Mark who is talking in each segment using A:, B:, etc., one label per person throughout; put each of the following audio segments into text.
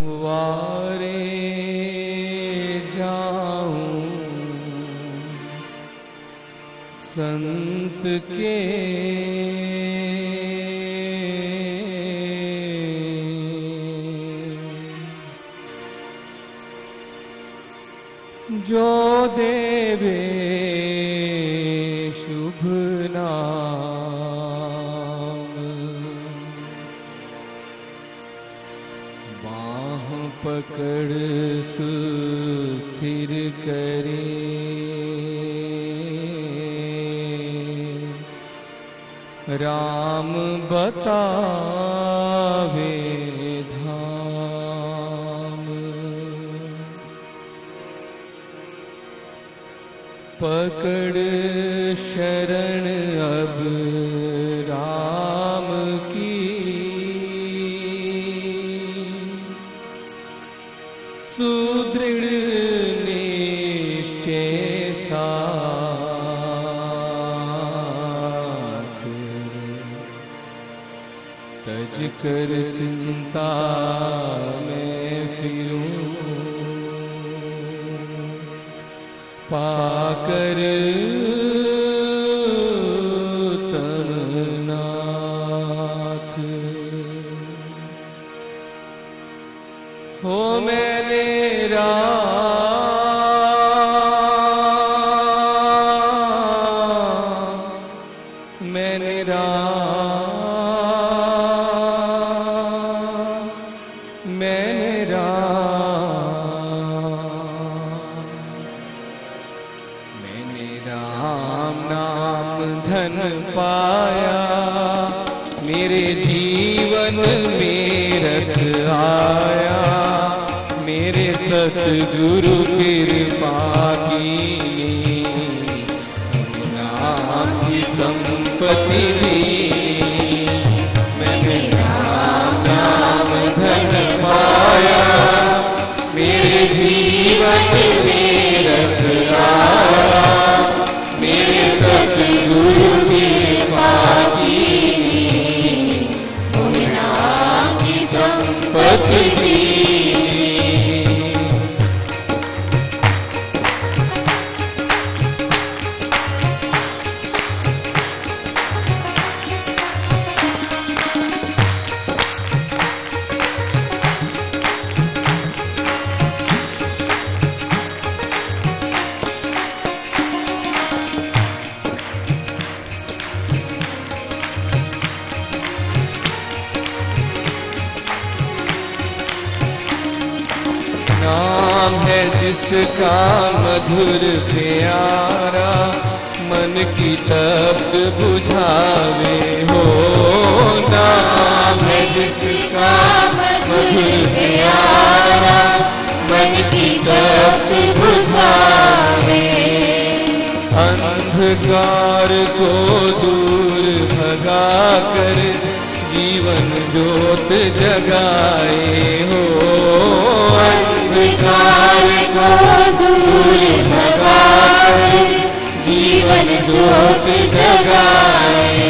A: वारे जाऊं संत के जो देवे शुभ नाम, बाह पकड़ सुस्थिर करे, राम बतावे धाम। पकड़ शरण अब राम की, सुदृढ़ निश्चय साथ, तज कर चिंता में फिरूं, पाकर तननाथ। हो मैंने राम नाम धन पाया, मेरे जीवन में रस आया, मेरे सतगुरु कृपा की, नाम की संपत्ति दी। मैंने राम नाम धन पाया, मेरे जीवन में रस आया, मेरे सतगुरु कृपा की, नाम की संपत्ति दी। नाम है जिसका मधुर प्यारा, मन की तप्त बुझावे हो। नाम है जिसका मधुर प्यारा, मन की तप्त बुझावे, अंधकार को दूर भगा कर जीवन ज्योत जगाए हो। अंधकार को दूर भगाकर जीवन ज्योत जगाए,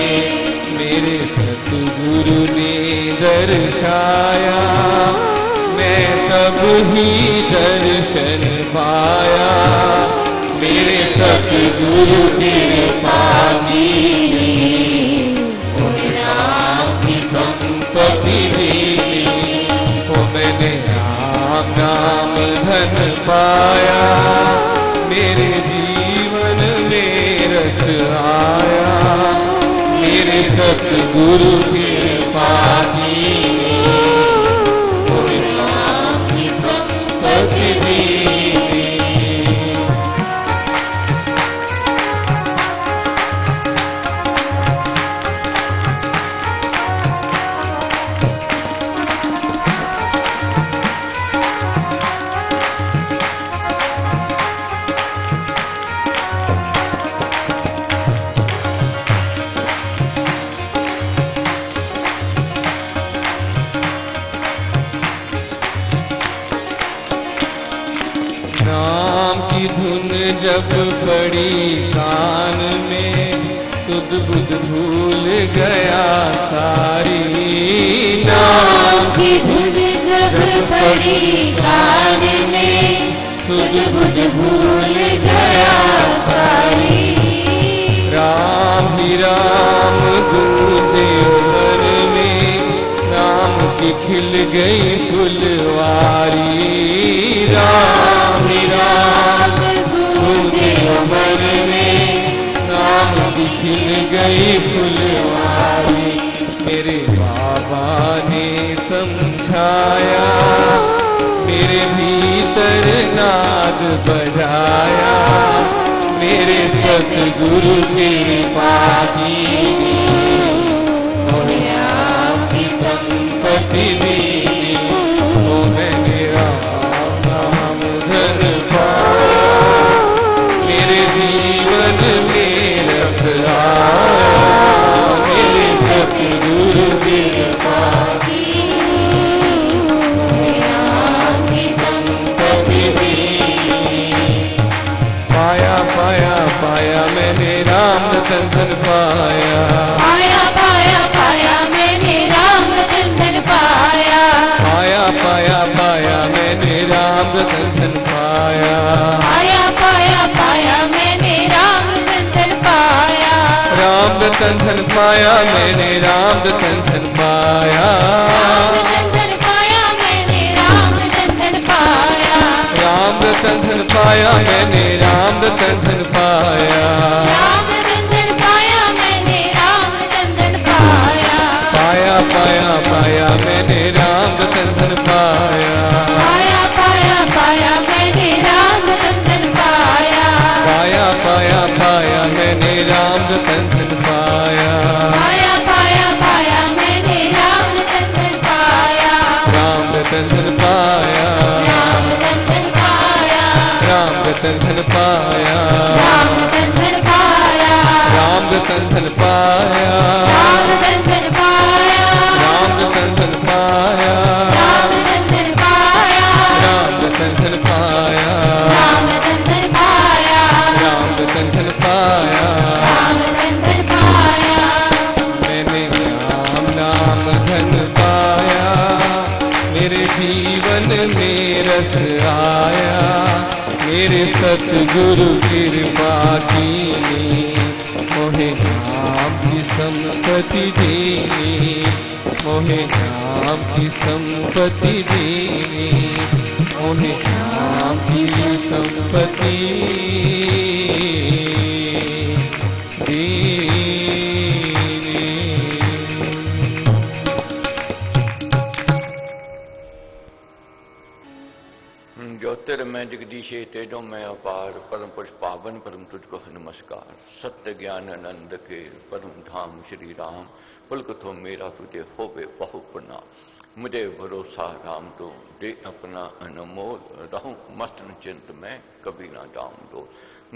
A: मेरे सतगुरु ने दर्शाया, मैं तब ही दर्शन पाया, मेरे सतगुरु कृपा की, नाम की संपत्ति दी। मैंने राम नाम धन पाया, मेरे जीवन में रस आया, मेरे सतगुरु कृपा की, नाम की संपत्ति दी। नाम की धुन जब पड़ी कान में, सुध बुध भूल गया सारी।
B: नाम की धुन जब पड़ी कान में, सुध बुध भूल गया सारी।
A: राम ही राम गूंजे मन में, राम की खिल गई फुलवारी। राम ही राम गूंजे मन में, राम की खिल गई फुलवारी। मेरे बाबा ने समझाया, मेरे भीतर नाद बजाया, मेरे सतगुरु की पाती आपकी संपत्ति दी। ओ मैंने राम नाम धन पाया, मेरे जीवन में रख आया, मेरे सतगुरु की पाती आपकी संपत्ति दी। पाया पाया पाया मैंने राम रतन धन पाया।
B: पाया पाया पाया मैंने राम रतन धन पाया।
A: पाया पाया पाया मैंने राम रतन धन पाया।
B: पाया पाया पाया मैंने राम रतन धन पाया।
A: राम रतन धन पाया मैंने राम रतन धन पाया।
B: राम रतन धन पाया मैंने राम रतन धन पाया।
A: राम रतन धन पाया मैंने राम रतन धन पाया।
B: राम रतन धन पाया मैंने राम रतन धन पाया।
A: पाया पाया पाया मैंने राम रतन धन पाया।
B: पाया पाया पाया मैंने राम रतन धन पाया।
A: पाया पाया पाया मैंने राम रतन धन पाया।
B: पाया पाया पाया मैंने राम रतन धन पाया।
A: राम रतन धन पाया।
B: राम रतन धन पाया।
A: राम रतन धन पाया।
B: राम रतन धन पाया।
A: राम रतन धन पाया।
B: राम रतन धन पाया।
A: राम रतन धन पाया।
B: राम रतन धन पाया।
A: राम रतन धन पाया।
B: राम रतन धन पाया।
A: राम रतन धन पाया।
B: राम रतन धन पाया।
A: मैंने राम नाम धन पाया, मेरे जीवन में रस आया, मेरे सतगुरु कृपा कीनी, मोहे राम की संपत्ति दीनी, मोहे राम की संपत्ति दीनी, मोहे राम की संपत्ति दीनी।
C: ज्योतिर्मय जगदीशे तेजो में अपार, परम पुरुष पावन परम तुझको है नमस्कार। सत्य ज्ञान आनंद के परम धाम श्री राम, पुलकथो मेरा तुझे हो बे बहु प्रणाम। मुझे भरोसा राम तो दे अपना अनमोल, रहूं मस्त चिंत में कभी ना जाऊं डोल।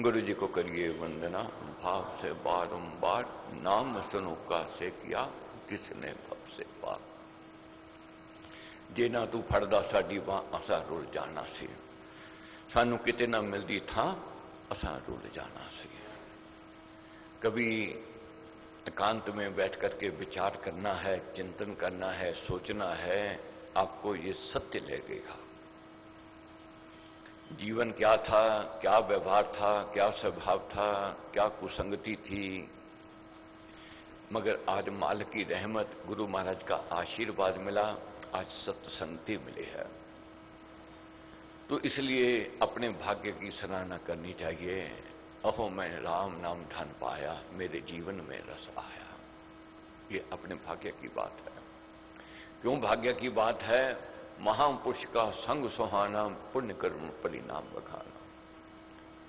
C: गुरु जी को करिए वंदना भाव से बारंबार, नाम सुनो का से किया किसने भव से पार। जे ना तू फड़दा साडी बाह असा रुल जाना सी, सानू किते ना मिलती था असा रुल जाना सी। कभी एकांत में बैठ करके विचार करना है, चिंतन करना है, सोचना है, आपको ये सत्य लगेगा। जीवन क्या था, क्या व्यवहार था, क्या स्वभाव था, क्या कुसंगति थी, मगर आज मालिक की रहमत, गुरु महाराज का आशीर्वाद मिला, आज सत्संगति मिली है। तो इसलिए अपने भाग्य की सराहना करनी चाहिए। अहो मैं राम नाम धन पाया, मेरे जीवन में रस आया। ये अपने भाग्य की बात है। क्यों भाग्य की बात है? महापुरुष का संग सुहाना, पुण्य कर्म परिणाम बखाना।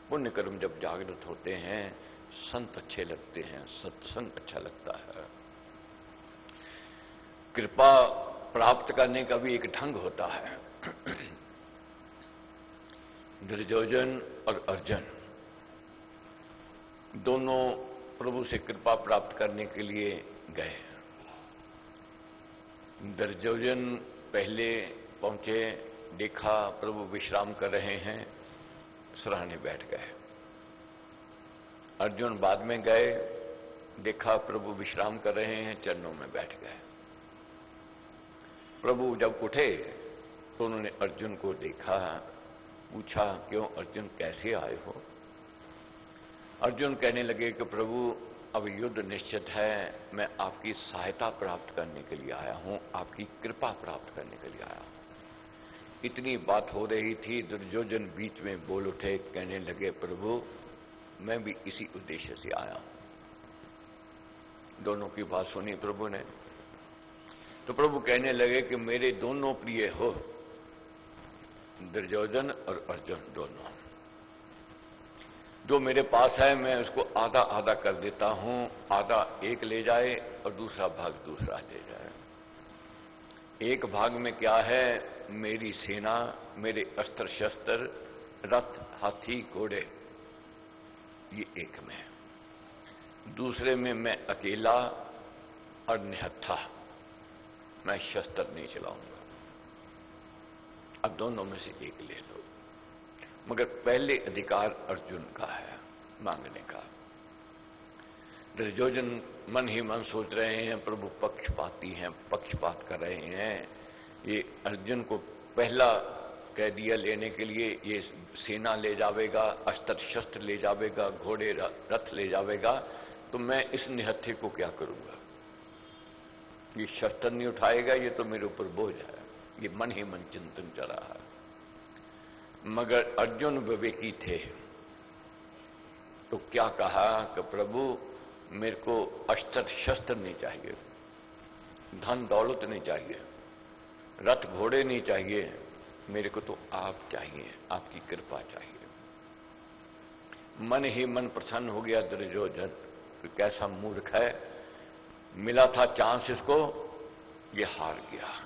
C: पुण्य कर्म जब जागृत होते हैं, संत अच्छे लगते हैं, सत्संग अच्छा लगता है। कृपा प्राप्त करने का भी एक ढंग होता है। दुर्योधन और अर्जुन दोनों प्रभु से कृपा प्राप्त करने के लिए गए। दुर्योधन पहले पहुंचे, देखा प्रभु विश्राम कर रहे हैं, सराहने बैठ गए। अर्जुन बाद में गए, देखा प्रभु विश्राम कर रहे हैं, चरणों में बैठ गए। प्रभु जब उठे तो उन्होंने अर्जुन को देखा, पूछा, क्यों अर्जुन कैसे आए हो? अर्जुन कहने लगे कि प्रभु अब युद्ध निश्चित है, मैं आपकी सहायता प्राप्त करने के लिए आया हूं, आपकी कृपा प्राप्त करने के लिए आया हूं। इतनी बात हो रही थी, दुर्योधन बीच में बोल उठे, कहने लगे प्रभु मैं भी इसी उद्देश्य से आया हूं। दोनों की बात सुनी प्रभु ने, तो प्रभु कहने लगे कि मेरे दोनों प्रिय हो, दुर्योधन और अर्जुन दोनों। जो मेरे पास है मैं उसको आधा आधा कर देता हूं, आधा एक ले जाए और दूसरा भाग दूसरा ले जाए। एक भाग में क्या है? मेरी सेना, मेरे अस्त्र शस्त्र, रथ, हाथी, घोड़े, ये एक में है। दूसरे में मैं अकेला और निहत्था, मैं शस्त्र नहीं चलाऊंगा। अब दोनों में से एक ले लो, मगर पहले अधिकार अर्जुन का है मांगने का। दुर्योधन मन ही मन सोच रहे हैं प्रभु पक्षपाती हैं, पक्षपात कर रहे हैं। ये अर्जुन को पहला कह दिया लेने के लिए, ये सेना ले जावेगा, अस्त्र शस्त्र ले जावेगा, घोड़े रथ ले जावेगा, तो मैं इस निहत्थे को क्या करूंगा? ये शस्त्र नहीं उठाएगा, ये तो मेरे ऊपर बोझ है। ये मन ही मन चिंतन चल रहा है। मगर अर्जुन विवेकी थे, तो क्या कहा कि प्रभु मेरे को अस्त्र शस्त्र नहीं चाहिए, धन दौलत नहीं चाहिए, रथ घोड़े नहीं चाहिए, मेरे को तो आप चाहिए, आपकी कृपा चाहिए। मन ही मन प्रसन्न हो गया दुर्योधन, तो कैसा मूर्ख है, मिला था चांस इसको, ये हार गया।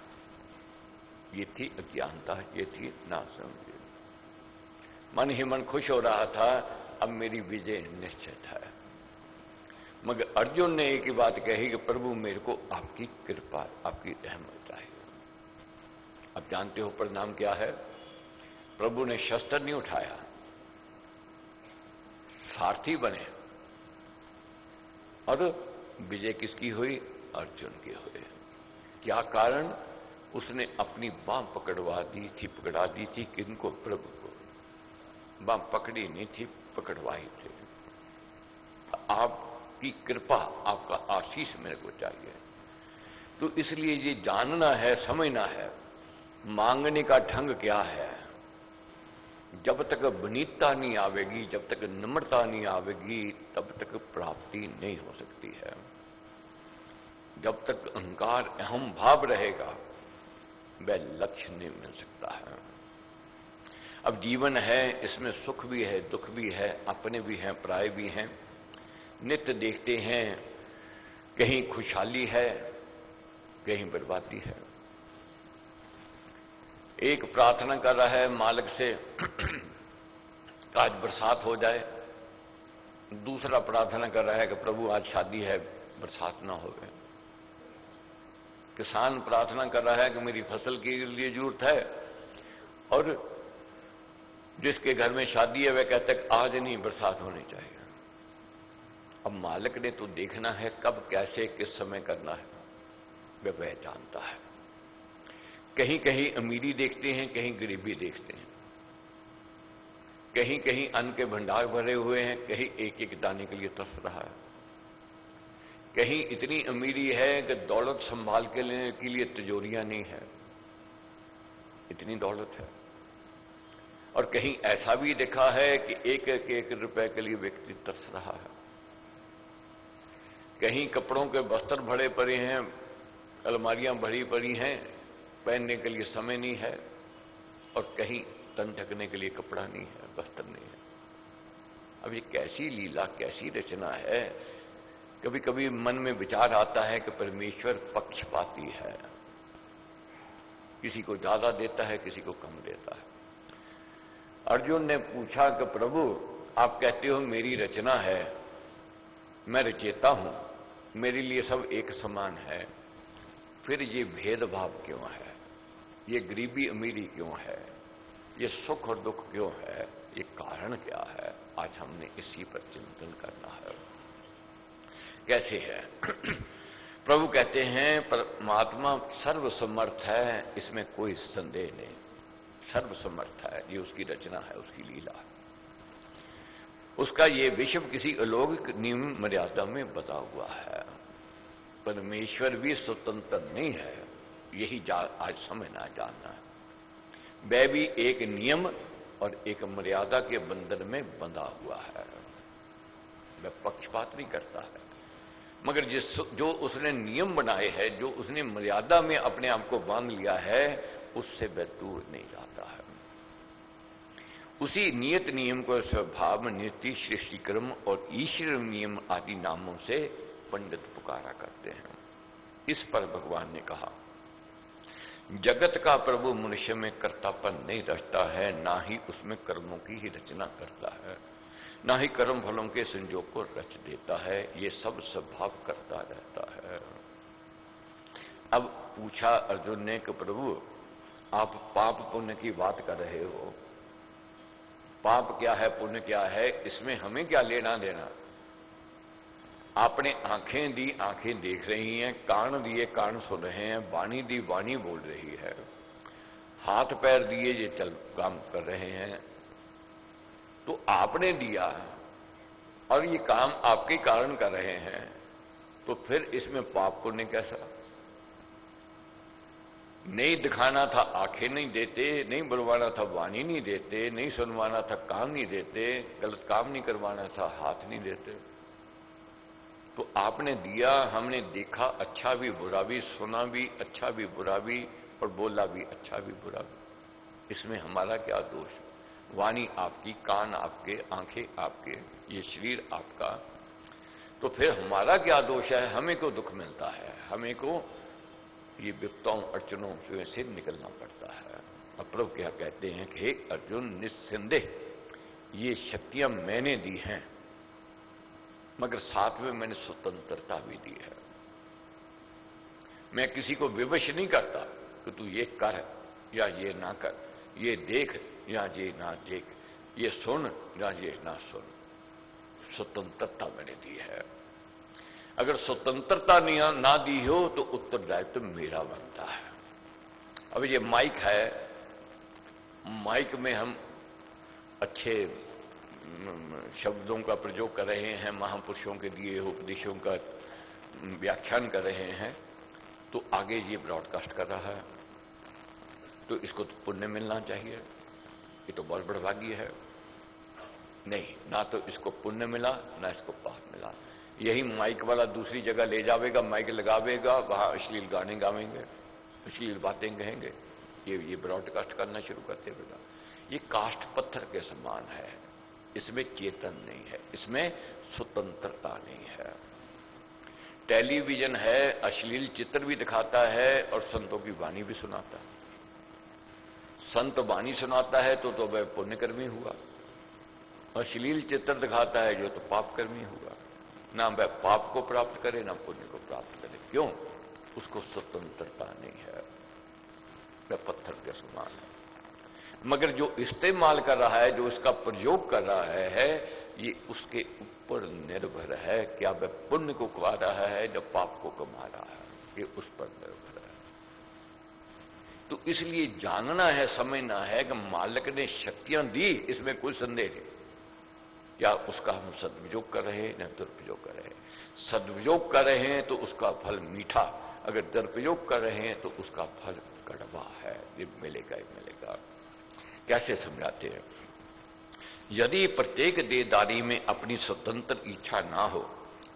C: ये थी अज्ञानता, ये थी नासमझी। मन ही मन खुश हो रहा था, अब मेरी विजय निश्चित है। मगर अर्जुन ने एक ही बात कही कि प्रभु मेरे को आपकी कृपा, आपकी रहमत चाहिए। अब जानते हो परिणाम क्या है? प्रभु ने शस्त्र नहीं उठाया, सारथी बने, और विजय किसकी हुई? अर्जुन की हुई। क्या कारण? उसने अपनी बांह पकड़ा दी थी किनको? प्रभु को। बांह पकड़ी नहीं थी, पकड़वाई थी। आपकी कृपा, आपका आशीष मेरे को चाहिए। तो इसलिए ये जानना है, समझना है मांगने का ढंग क्या है। जब तक विनीतता नहीं आवेगी, जब तक नम्रता नहीं आवेगी, तब तक प्राप्ति नहीं हो सकती है। जब तक अहंकार, अहम भाव रहेगा, वह लक्ष्य नहीं मिल सकता है। अब जीवन है, इसमें सुख भी है, दुख भी है, अपने भी हैं, पराये भी हैं। नित्य देखते हैं, कहीं खुशहाली है, कहीं बर्बादी है। एक प्रार्थना कर रहा है मालिक से आज बरसात हो जाए, दूसरा प्रार्थना कर रहा है कि प्रभु आज शादी है, बरसात ना होवे। किसान प्रार्थना कर रहा है कि मेरी फसल के लिए जरूरत है, और जिसके घर में शादी है वह कहता है आज नहीं, बरसात होनी चाहिए। अब मालिक ने तो देखना है कब, कैसे, किस समय करना है, वह जानता है। कहीं कहीं अमीरी देखते हैं, कहीं गरीबी देखते हैं, कहीं कहीं अन्न के भंडार भरे हुए हैं, कहीं एक एक दाने के लिए तरस रहा है। कहीं इतनी अमीरी है कि दौलत संभाल के लेने के लिए तिजोरियां नहीं है, इतनी दौलत है। और कहीं ऐसा भी देखा है कि एक रुपए के लिए व्यक्ति तरस रहा है। कहीं कपड़ों के बस्तर भरे पड़े हैं, अलमारियां भरी पड़ी हैं, पहनने के लिए समय नहीं है, और कहीं तन ढकने के लिए कपड़ा नहीं है, वस्त्र नहीं है। अब ये कैसी लीला, कैसी रचना है। कभी कभी मन में विचार आता है कि परमेश्वर पक्षपाती है, किसी को ज्यादा देता है, किसी को कम देता है। अर्जुन ने पूछा कि प्रभु आप कहते हो मेरी रचना है, मैं रचेता हूं, मेरे लिए सब एक समान है, फिर ये भेदभाव क्यों है, ये गरीबी अमीरी क्यों है, ये सुख और दुख क्यों है, ये कारण क्या है? आज हमने इसी पर चिंतन करना है। कैसे है? प्रभु कहते हैं परमात्मा सर्वसमर्थ है, इसमें कोई संदेह नहीं। सर्वसमर्थ है, ये उसकी रचना है, उसकी लीला है। उसका ये विश्व किसी अलौकिक नियम मर्यादा में बता हुआ है। परमेश्वर भी स्वतंत्र नहीं है, यही आज समझना जानना है। वह भी एक नियम और एक मर्यादा के बंधन में बंधा हुआ है। वह पक्षपात नहीं करता है, मगर जो उसने नियम बनाए हैं, जो उसने मर्यादा में अपने आप को बांध लिया है, उससे वह दूर नहीं जाता है। उसी नियत नियम को स्वभाव, नीति, सृष्टिक्रम और ईश्वर नियम आदि नामों से पंडित पुकारा करते हैं। इस पर भगवान ने कहा, जगत का प्रभु मनुष्य में कर्तापन नहीं रचता है, ना ही उसमें कर्मों की ही रचना करता है, ना ही कर्म फलों के संयोग को रच देता है। ये सब स्वभाव करता रहता है। अब पूछा अर्जुन ने कि प्रभु आप पाप पुण्य की बात कर रहे हो, पाप क्या है, पुण्य क्या है, इसमें हमें क्या लेना देना? आपने आंखें दी, आंखें देख रही हैं, कान दिए, कान सुन रहे हैं, वाणी दी, वाणी बोल रही है, हाथ पैर दिए, ये चल काम कर रहे हैं। तो आपने दिया और ये काम आपके कारण कर रहे हैं, तो फिर इसमें पाप पुण्य कैसा? नहीं दिखाना था आंखें नहीं देते, नहीं बुलवाना था वाणी नहीं देते, नहीं सुनवाना था कान नहीं देते, गलत काम नहीं करवाना था हाथ नहीं देते। तो आपने दिया, हमने देखा, अच्छा भी बुरा भी, सुना भी अच्छा भी बुरा भी, और बोला भी अच्छा भी बुरा भी। इसमें हमारा क्या दोष? वाणी आपकी, कान आपके, आंखें आपके, ये शरीर आपका, तो फिर हमारा क्या दोष है? हमें को दुख मिलता है, हमें को ये विपदाओं अड़चनों से निकलना पड़ता है। अब प्रभु क्या कहते हैं कि हे अर्जुन, निस्संदेह ये शक्तियां मैंने दी हैं, मगर साथ में मैंने स्वतंत्रता भी दी है। मैं किसी को विवश नहीं करता कि तू ये कर या ये ना कर, ये देख या ये ना देख, ये सुन या ये ना सुन। स्वतंत्रता मैंने दी है। अगर स्वतंत्रता ना दी हो तो उत्तरदायित्व तो मेरा बनता है। अब ये माइक है, माइक में हम अच्छे शब्दों का प्रयोग कर रहे हैं, महापुरुषों के दिए उपदेशों का व्याख्यान कर रहे हैं, तो आगे ये ब्रॉडकास्ट कर रहा है, तो इसको तो पुण्य मिलना चाहिए। ये तो बहुत बड़ा भाग्य है। नहीं, ना तो इसको पुण्य मिला, ना इसको पाप मिला। यही माइक वाला दूसरी जगह ले जावेगा, माइक लगावेगा, वहां अश्लील गाने गावेंगे, अश्लील बातें कहेंगे, ये ब्रॉडकास्ट करना शुरू कर देगा। ये काष्ठ पत्थर के समान है, इसमें चेतन नहीं है, इसमें स्वतंत्रता नहीं है। टेलीविजन है, अश्लील चित्र भी दिखाता है और संतों की वाणी भी सुनाता है। संत वाणी सुनाता है तो वह पुण्यकर्मी हुआ, अश्लील चित्र दिखाता है जो तो पापकर्मी हुआ। ना वह पाप को प्राप्त करे, ना पुण्य को प्राप्त करे। क्यों? उसको स्वतंत्रता नहीं है, वह पत्थर के समान है। मगर जो इस्तेमाल कर रहा है, जो इसका प्रयोग कर रहा है, ये उसके ऊपर निर्भर है। क्या वह पुण्य को कमा रहा है या पाप को कमा रहा है, ये उस पर निर्भर है। तो इसलिए जानना है, समझना है कि मालिक ने शक्तियां दी, इसमें कोई संदेह नहीं। क्या उसका हम सदुपयोग कर रहे हैं या दुरुपयोग कर रहे हैं? सदुपयोग कर रहे हैं तो उसका फल मीठा, अगर दुरुपयोग कर रहे हैं तो उसका फल कड़वा है। ये मिलेगा ही मिलेगा। कैसे समझाते हैं? यदि प्रत्येक देहदारी में अपनी स्वतंत्र इच्छा ना हो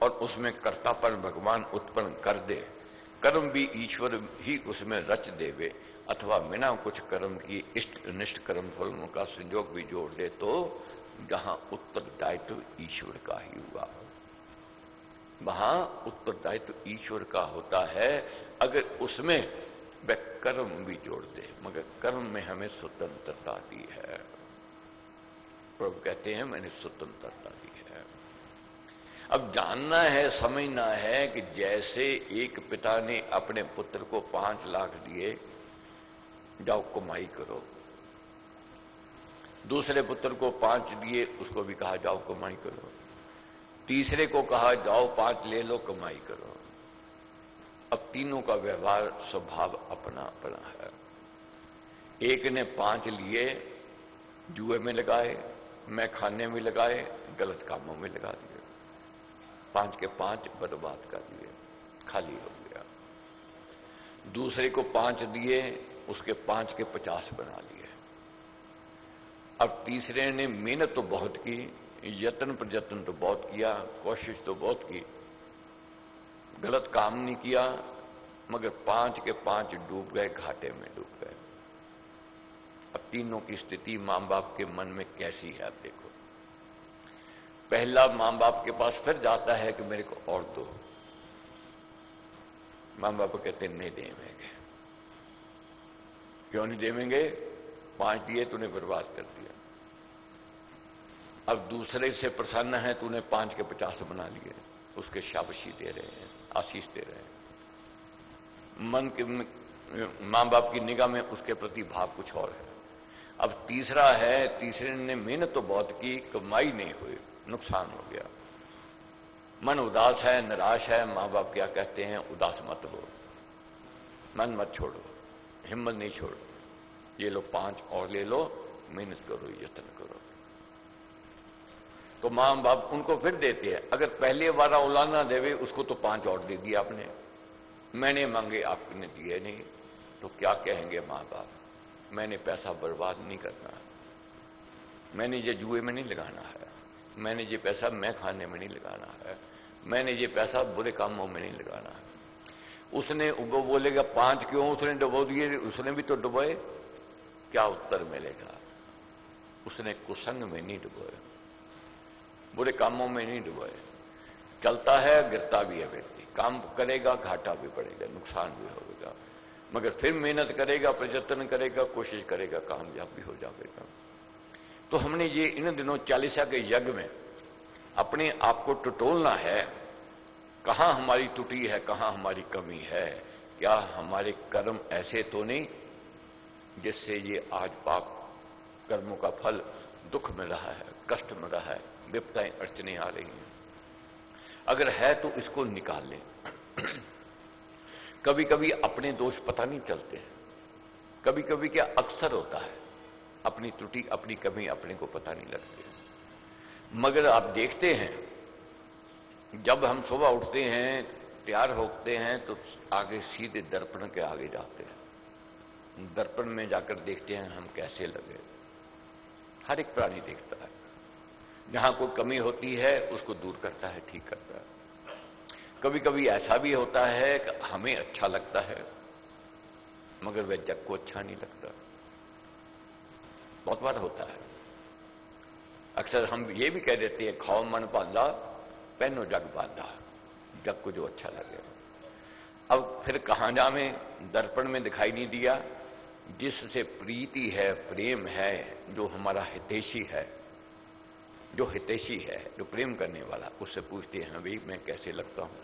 C: और उसमें कर्तापन भगवान उत्पन्न कर दे, कर्म भी ईश्वर ही उसमें रच देवे, अथवा बिना कुछ कर्म की इष्ट अनिष्ट कर्म फलों का संयोग भी जोड़ दे, तो जहां उत्तरदायित्व ईश्वर का ही हुआ, वहां उत्तरदायित्व ईश्वर का होता है। अगर उसमें वह कर्म भी जोड़ दे, मगर कर्म में हमें स्वतंत्रता दी है। प्रभु कहते हैं मैंने स्वतंत्रता दी है। अब जानना है, समझना है कि जैसे एक पिता ने अपने पुत्र को 5 लाख दिए, जाओ कमाई करो, दूसरे पुत्र को 5 दिए, उसको भी कहा जाओ कमाई करो। तीसरे को कहा जाओ 5 ले लो, कमाई करो। अब तीनों का व्यवहार स्वभाव अपना अपना है। एक ने 5 लिए, जुए में लगाए, मैं खाने में लगाए, गलत कामों में लगा दिए, 5 के 5 बर्बाद कर दिए, खाली हो गया। दूसरे को 5 दिए, उसके 5 के 50 बना लिए। अब तीसरे ने मेहनत तो बहुत की, यत्न प्रयत्न तो बहुत किया, कोशिश तो बहुत की, गलत काम नहीं किया, मगर 5 के 5 डूब गए, घाटे में डूब गए। अब तीनों की स्थिति मां बाप के मन में कैसी है, आप देखो। पहला मां बाप के पास फिर जाता है कि मेरे को और दो, मां बाप कहते नहीं देंगे। क्यों नहीं देंगे? 5 दिए तूने बर्बाद कर दिया। अब दूसरे से प्रसन्न है, तूने 5 के 50 बना लिए, उसके शाबाशी दे रहे हैं, आशीष दे रहे हैं। मन के मां बाप की निगाह में उसके प्रति भाव कुछ और है। अब तीसरा है, तीसरे ने मेहनत तो बहुत की, कमाई नहीं हुई, नुकसान हो गया, मन उदास है, निराश है। मां बाप क्या कहते हैं? उदास मत हो, मन मत छोड़ो, हिम्मत नहीं छोड़ो, ये लो 5 और ले लो, मेहनत करो, यत्न करो। तो मां बाप उनको फिर देते हैं। अगर पहले वाला औलाद ना देवे, उसको तो 5 और दे दिया आपने, मैंने मांगे आपने दिए नहीं, तो क्या कहेंगे मां बाप? मैंने पैसा बर्बाद नहीं करना, मैंने ये जुए में नहीं लगाना है, मैंने ये पैसा मैं खाने में नहीं लगाना है, मैंने ये पैसा बुरे कामों में नहीं लगाना है। उसने वो बोलेगा 5 क्यों उसने डुबो दिए? उसने भी तो डुबोए, क्या उत्तर मिलेगा? उसने कुसंग में नहीं डुबोए, बुरे कामों में नहीं डुबोए। चलता है, गिरता भी है व्यक्ति, काम करेगा, घाटा भी पड़ेगा, नुकसान भी होगा, मगर फिर मेहनत करेगा, प्रयत्न करेगा, कोशिश करेगा, कामयाब भी हो जाएगा। तो हमने ये इन दिनों चालीसा के यज्ञ में अपने आप को टटोलना है, कहां हमारी त्रुटि है, कहां हमारी कमी है। क्या हमारे कर्म ऐसे तो नहीं जिससे ये आज पाप कर्मों का फल दुख मिल रहा है, कष्ट मिल रहा है, विपदाएं अड़चने आ रही हैं? अगर है तो इसको निकाल लें। कभी कभी अपने दोष पता नहीं चलते हैं, कभी कभी क्या अक्सर होता है, अपनी त्रुटि, अपनी कमी अपने को पता नहीं लगती है। मगर आप देखते हैं, जब हम सुबह उठते हैं, तैयार होते हैं, तो आगे सीधे दर्पण के आगे जाते हैं, दर्पण में जाकर देखते हैं हम कैसे लगे। हर एक प्राणी देखता है, जहां कोई कमी होती है उसको दूर करता है, ठीक करता है। कभी कभी ऐसा भी होता है कि हमें अच्छा लगता है, मगर वह जग को अच्छा नहीं लगता, बहुत बार होता है। अक्सर हम ये भी कह देते हैं, खाओ मन बांधा, पहनो जग बांधा, जग को जो अच्छा लगे। अब फिर कहां जावे? दर्पण में दिखाई नहीं दिया, जिससे प्रीति है, प्रेम है, जो हमारा हितैषी है, जो हितैषी है, जो प्रेम करने वाला, उससे पूछते हैं भाई मैं कैसे लगता हूं,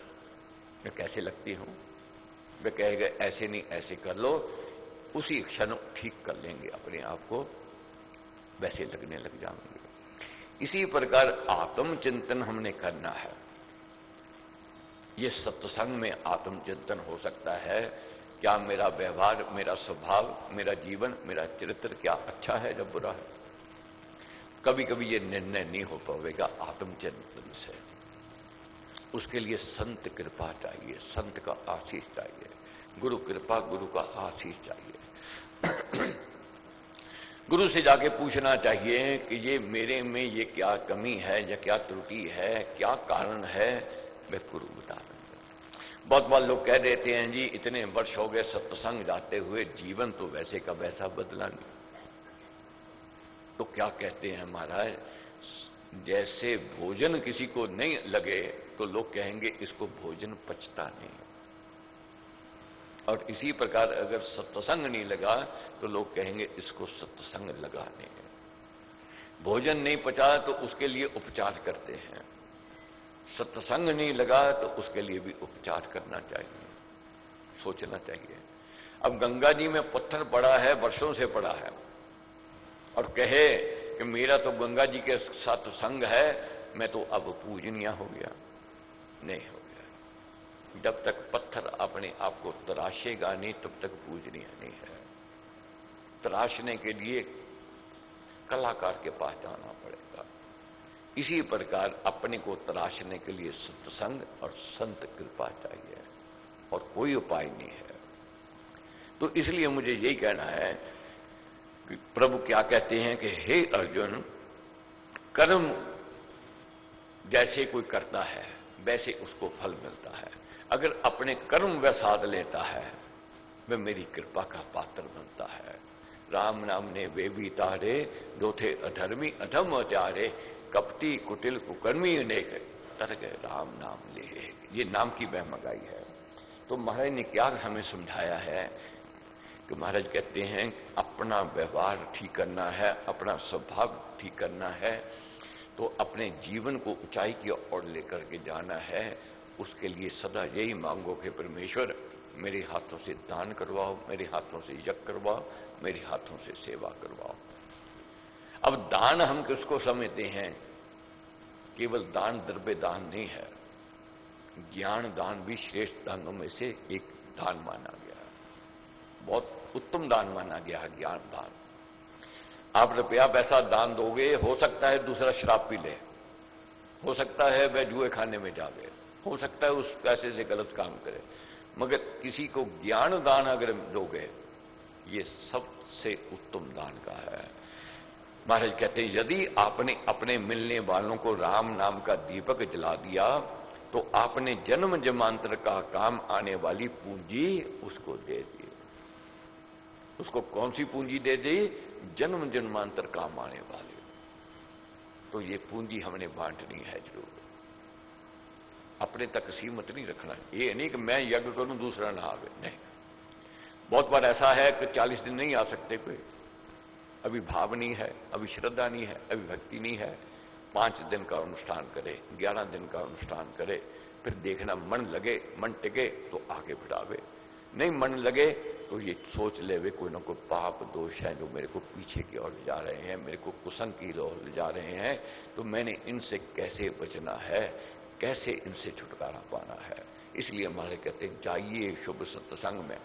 C: मैं कैसे लगती हूं? वे कहेगा ऐसे नहीं, ऐसे कर लो, उसी क्षण ठीक कर लेंगे अपने आप को, वैसे लगने लग जाएंगे। इसी प्रकार आत्मचिंतन हमने करना है। ये सत्संग में आत्मचिंतन हो सकता है। क्या मेरा व्यवहार, मेरा स्वभाव, मेरा जीवन, मेरा चरित्र क्या अच्छा है या बुरा है? कभी कभी ये निर्णय नहीं हो पाएगा आत्मचिंतन से। उसके लिए संत कृपा चाहिए, संत का आशीष चाहिए, गुरु कृपा, गुरु का आशीष चाहिए। गुरु से जाके पूछना चाहिए कि ये मेरे में ये क्या कमी है या क्या त्रुटि है, क्या कारण है, वे गुरु बता देंगे। बहुत बार लोग कह देते हैं जी इतने वर्ष हो गए सत्संग जाते हुए, जीवन तो वैसे का वैसा बदला नहीं। तो क्या कहते हैं महाराज, जैसे भोजन किसी को नहीं लगे तो लोग कहेंगे इसको भोजन पचता नहीं, और इसी प्रकार अगर सत्संग नहीं लगा तो लोग कहेंगे इसको सत्संग लगा नहीं। भोजन नहीं पचा तो उसके लिए उपचार करते हैं, सत्संग नहीं लगा तो उसके लिए भी उपचार करना चाहिए, सोचना चाहिए। अब गंगा जी में पत्थर पड़ा है, वर्षों से पड़ा है, और कहे कि मेरा तो गंगा जी के साथ संग है, मैं तो अब पूजनीय हो गया, नहीं हो गया। जब तक पत्थर अपने आप को तराशेगा नहीं तब तक पूजनीय नहीं है। तराशने के लिए कलाकार के पास जाना पड़ेगा। इसी प्रकार अपने को तराशने के लिए सत्संग और संत कृपा चाहिए और कोई उपाय नहीं है। तो इसलिए मुझे यही कहना है कि प्रभु क्या कहते हैं कि हे अर्जुन, कर्म जैसे कोई करता है वैसे उसको फल मिलता है। अगर अपने कर्म वह साध लेता है वह मेरी कृपा का पात्र बनता है। राम नाम ने वे भी तारे, दो थे अधर्मी अधम अचारे, कपटी कुटिल कुकर्मी अनेक, तर गए राम नाम ले। ये नाम की महमगाई है। तो महाराज ने क्या हमें समझाया है कि महाराज कहते हैं अपना व्यवहार ठीक करना है, अपना स्वभाव ठीक करना है, तो अपने जीवन को ऊंचाई की ओर लेकर के जाना है। उसके लिए सदा यही मांगो कि परमेश्वर मेरे हाथों से दान करवाओ, मेरे हाथों से यज्ञ करवाओ, मेरे हाथों से सेवा करवाओ। अब दान हम किसको समझते हैं? केवल दान द्रव्य दान नहीं है, ज्ञान दान भी श्रेष्ठ दानों में से एक दान माना गया है, बहुत उत्तम दान माना गया है ज्ञान दान। आप रुपया पैसा दान दोगे, हो सकता है दूसरा शराब पी ले, हो सकता है वह जुए खाने में जावे, हो सकता है उस पैसे से गलत काम करे, मगर किसी को ज्ञान दान अगर दोगे ये सबसे उत्तम दान का है। महाराज कहते हैं यदि आपने अपने मिलने वालों को राम नाम का दीपक जला दिया तो आपने जन्म जन्मांतर का काम आने वाली पूंजी उसको दे दी। उसको कौन सी पूंजी दे दी? जन्म जन्मांतर काम आने वाली। तो ये पूंजी हमने बांटनी है जरूर, अपने तक सीमित नहीं रखना। ये नहीं कि मैं यज्ञ करूं दूसरा ना आवे, नहीं। बहुत बार ऐसा है कि 40 दिन नहीं आ सकते कोई, अभी भाव नहीं है, अभी श्रद्धा नहीं है, अभी भक्ति नहीं है। 5 दिन का अनुष्ठान करे, 11 दिन का अनुष्ठान करे, फिर देखना मन लगे, मन टिके तो आगे बढ़ावे, नहीं मन लगे तो ये सोच ले वे कोई ना कोई पाप दोष है जो मेरे को पीछे की ओर ले जा रहे हैं, मेरे को कुसंग की ओर ले जा रहे हैं, तो मैंने इनसे कैसे बचना है, कैसे इनसे छुटकारा पाना है। इसलिए हमारे कहते हैं जाइए शुभ सत्संग में,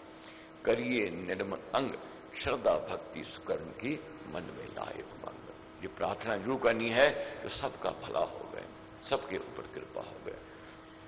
C: करिए निर्मल अंग, श्रद्धा भक्ति सुकर्म की मन में लाए उमंग। ये प्रार्थना जरूर करनी है कि सबका भला हो गए, सबके ऊपर कृपा हो गए।